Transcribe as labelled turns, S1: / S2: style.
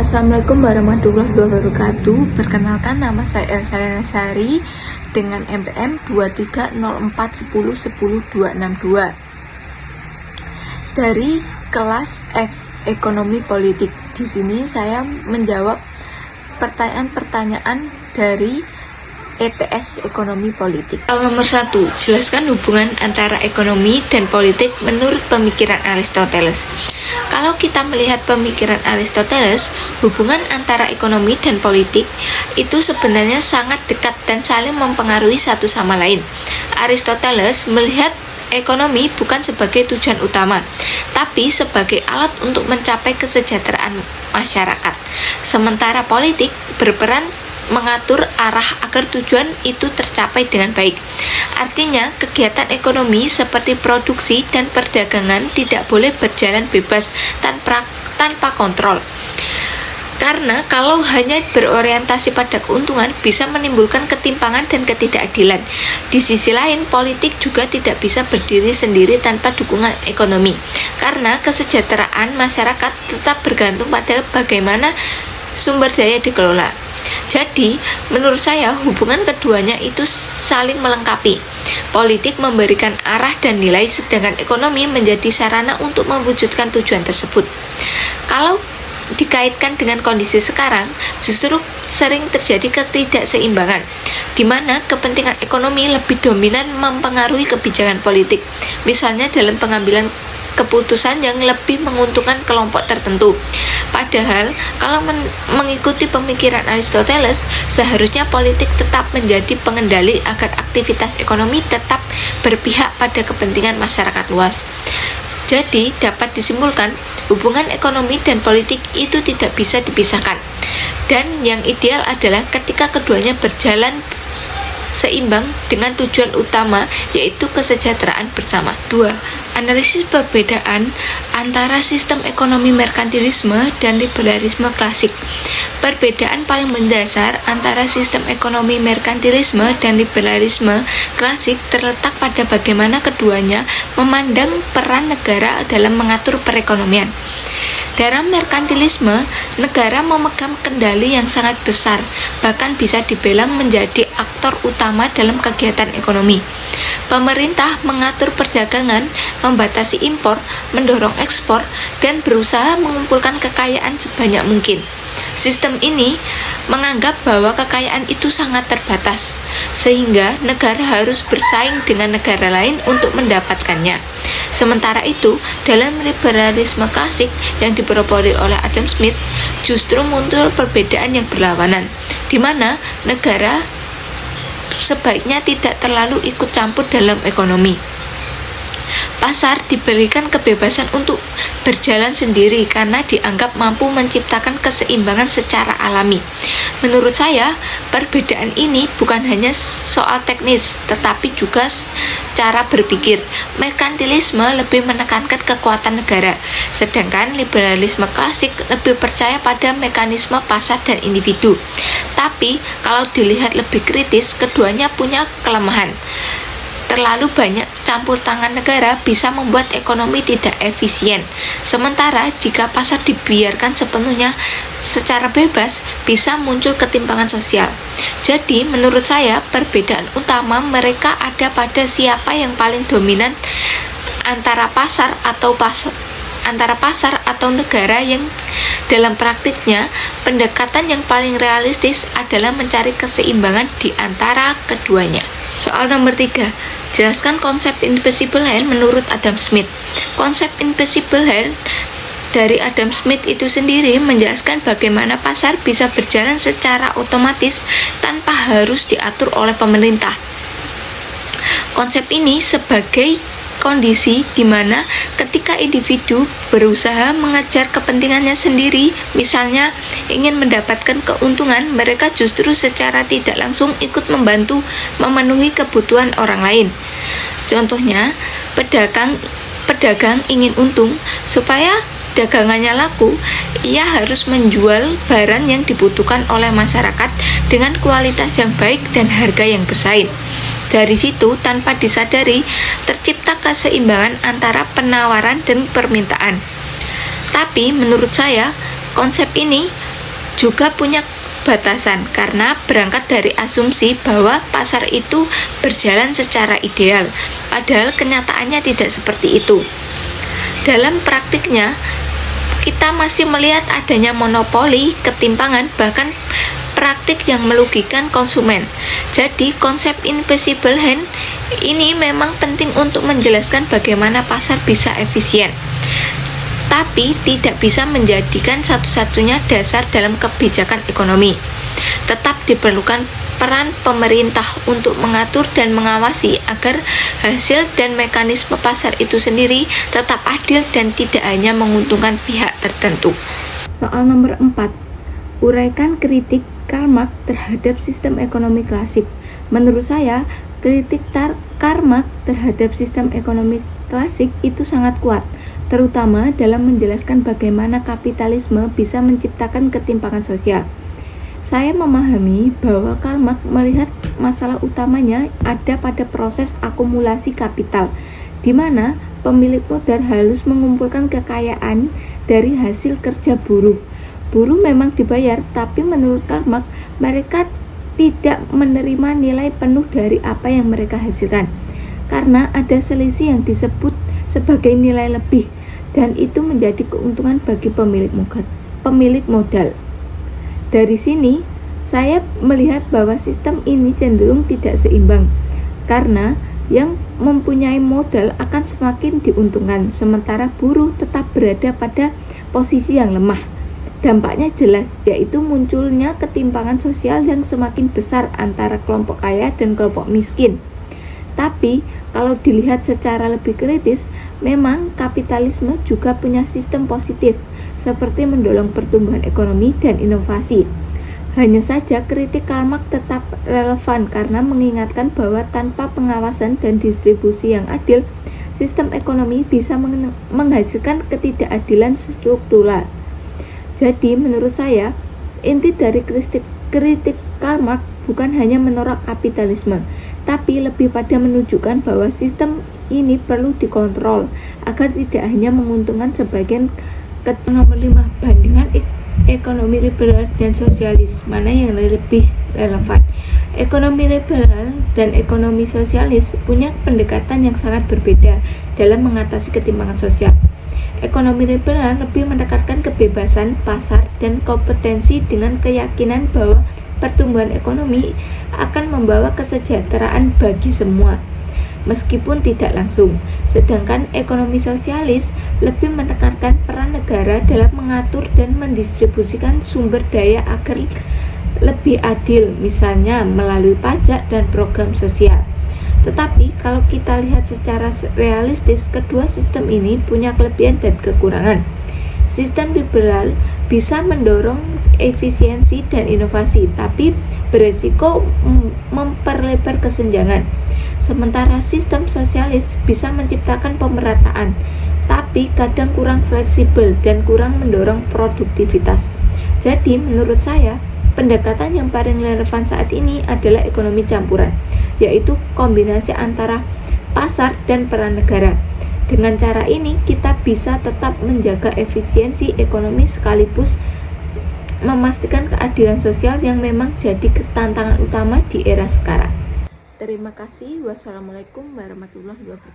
S1: Assalamualaikum warahmatullahi wabarakatuh. Perkenalkan, nama saya Elsa Sari dengan MPM 230410100262 dari kelas F Ekonomi Politik. Di sini saya menjawab pertanyaan-pertanyaan dari ETS Ekonomi Politik. Nomor 1, jelaskan hubungan antara ekonomi dan politik menurut pemikiran Aristoteles. Kalau kita melihat pemikiran Aristoteles, hubungan antara ekonomi dan politik itu sebenarnya sangat dekat dan saling mempengaruhi satu sama lain. Aristoteles melihat ekonomi bukan sebagai tujuan utama, tapi sebagai alat untuk mencapai kesejahteraan masyarakat. Sementara politik berperan mengatur arah agar tujuan itu tercapai dengan baik. Artinya, kegiatan ekonomi seperti produksi dan perdagangan tidak boleh berjalan bebas tanpa kontrol. Karena kalau hanya berorientasi pada keuntungan bisa menimbulkan ketimpangan dan ketidakadilan. Di sisi lain, politik juga tidak bisa berdiri sendiri tanpa dukungan ekonomi. Karena kesejahteraan masyarakat tetap bergantung pada bagaimana sumber daya dikelola. Jadi, menurut saya hubungan keduanya itu saling melengkapi. Politik memberikan arah dan nilai, sedangkan ekonomi menjadi sarana untuk mewujudkan tujuan tersebut. Kalau dikaitkan dengan kondisi sekarang, justru sering terjadi ketidakseimbangan, di mana kepentingan ekonomi lebih dominan mempengaruhi kebijakan politik. Misalnya dalam pengambilan keputusan yang lebih menguntungkan kelompok tertentu. Padahal, kalau mengikuti pemikiran Aristoteles, seharusnya politik tetap menjadi pengendali agar aktivitas ekonomi tetap berpihak pada kepentingan masyarakat luas. Jadi, dapat disimpulkan, hubungan ekonomi dan politik itu tidak bisa dipisahkan. Dan yang ideal adalah ketika keduanya berjalan seimbang dengan tujuan utama, yaitu kesejahteraan bersama. 2. Analisis perbedaan antara sistem ekonomi merkantilisme dan liberalisme klasik. Perbedaan paling mendasar antara sistem ekonomi merkantilisme dan liberalisme klasik terletak pada bagaimana keduanya memandang peran negara dalam mengatur perekonomian. Dalam merkantilisme, negara memegang kendali yang sangat besar, bahkan bisa dibilang menjadi aktor utama dalam kegiatan ekonomi. Pemerintah mengatur perdagangan, membatasi impor, mendorong ekspor, dan berusaha mengumpulkan kekayaan sebanyak mungkin. Sistem ini menganggap bahwa kekayaan itu sangat terbatas, sehingga negara harus bersaing dengan negara lain untuk mendapatkannya. Sementara itu, dalam liberalisme klasik yang dipelopori oleh Adam Smith, justru muncul perbedaan yang berlawanan, di mana negara sebaiknya tidak terlalu ikut campur dalam ekonomi. Pasar diberikan kebebasan untuk berjalan sendiri karena dianggap mampu menciptakan keseimbangan secara alami. Menurut saya, perbedaan ini bukan hanya soal teknis, tetapi juga cara berpikir. Merkantilisme lebih menekankan kekuatan negara, sedangkan liberalisme klasik lebih percaya pada mekanisme pasar dan individu. Tapi, kalau dilihat lebih kritis, keduanya punya kelemahan. Terlalu banyak campur tangan negara bisa membuat ekonomi tidak efisien. Sementara jika pasar dibiarkan sepenuhnya secara bebas, bisa muncul ketimpangan sosial. Jadi, menurut saya, perbedaan utama mereka ada pada siapa yang paling dominan antara pasar atau negara, yang dalam praktiknya pendekatan yang paling realistis adalah mencari keseimbangan di antara keduanya. Soal nomor 3, jelaskan konsep invisible hand menurut Adam Smith. Konsep invisible hand dari Adam Smith itu sendiri menjelaskan bagaimana pasar bisa berjalan secara otomatis tanpa harus diatur oleh pemerintah. Konsep ini sebagai kondisi di mana ketika individu berusaha mengejar kepentingannya sendiri, misalnya ingin mendapatkan keuntungan, mereka justru secara tidak langsung ikut membantu memenuhi kebutuhan orang lain. Contohnya, pedagang ingin untung supaya dagangannya laku, ia harus menjual barang yang dibutuhkan oleh masyarakat dengan kualitas yang baik dan harga yang bersaing. Dari situ, tanpa disadari, tercipta keseimbangan antara penawaran dan permintaan. Tapi, menurut saya, konsep ini juga punya batasan karena berangkat dari asumsi bahwa pasar itu berjalan secara ideal, padahal kenyataannya tidak seperti itu. Dalam praktiknya, kita masih melihat adanya monopoli, ketimpangan, bahkan praktik yang merugikan konsumen. Jadi, konsep invisible hand ini memang penting untuk menjelaskan bagaimana pasar bisa efisien, tapi tidak bisa menjadikan satu-satunya dasar dalam kebijakan ekonomi. Tetap diperlukan peran pemerintah untuk mengatur dan mengawasi agar hasil dan mekanisme pasar itu sendiri tetap adil dan tidak hanya menguntungkan pihak tertentu.
S2: Soal nomor 4, uraikan kritik Karl Marx terhadap sistem ekonomi klasik. Menurut saya, kritik Karl Marx terhadap sistem ekonomi klasik itu sangat kuat, terutama dalam menjelaskan bagaimana kapitalisme bisa menciptakan ketimpangan sosial. Saya memahami bahwa Karl Marx melihat masalah utamanya ada pada proses akumulasi kapital, di mana pemilik modal harus mengumpulkan kekayaan dari hasil kerja buruh. Buruh memang dibayar, tapi menurut Karl Marx, mereka tidak menerima nilai penuh dari apa yang mereka hasilkan, karena ada selisih yang disebut sebagai nilai lebih, dan itu menjadi keuntungan bagi pemilik modal. Dari sini, saya melihat bahwa sistem ini cenderung tidak seimbang, karena yang mempunyai modal akan semakin diuntungkan, sementara buruh tetap berada pada posisi yang lemah. Dampaknya jelas, yaitu munculnya ketimpangan sosial yang semakin besar antara kelompok kaya dan kelompok miskin. Tapi, kalau dilihat secara lebih kritis, memang kapitalisme juga punya sistem positif, seperti mendorong pertumbuhan ekonomi dan inovasi. Hanya saja kritik Karl Marx tetap relevan karena mengingatkan bahwa tanpa pengawasan dan distribusi yang adil, sistem ekonomi bisa menghasilkan ketidakadilan struktural. Jadi menurut saya, inti dari kritik Karl Marx bukan hanya menolak kapitalisme, tapi lebih pada menunjukkan bahwa sistem ini perlu dikontrol agar tidak hanya menguntungkan sebagian. Nomor 5, bandingan ekonomi liberal dan sosialis, mana yang lebih relevan? Ekonomi liberal dan ekonomi sosialis punya pendekatan yang sangat berbeda dalam mengatasi ketimpangan sosial. Ekonomi liberal lebih mendekatkan kebebasan pasar dan kompetensi dengan keyakinan bahwa pertumbuhan ekonomi akan membawa kesejahteraan bagi semua, meskipun tidak langsung. Sedangkan ekonomi sosialis lebih menekankan peran negara dalam mengatur dan mendistribusikan sumber daya agar lebih adil, misalnya melalui pajak dan program sosial. Tetapi kalau kita lihat secara realistis, kedua sistem ini punya kelebihan dan kekurangan. Sistem liberal bisa mendorong efisiensi dan inovasi, tapi beresiko memperlebar kesenjangan. Sementara sistem sosialis bisa menciptakan pemerataan, tapi kadang kurang fleksibel dan kurang mendorong produktivitas. Jadi menurut saya, pendekatan yang paling relevan saat ini adalah ekonomi campuran, yaitu kombinasi antara pasar dan peran negara. Dengan cara ini, kita bisa tetap menjaga efisiensi ekonomi sekaligus memastikan keadilan sosial yang memang jadi tantangan utama di era sekarang.
S1: Terima kasih. Wassalamualaikum warahmatullahi wabarakatuh.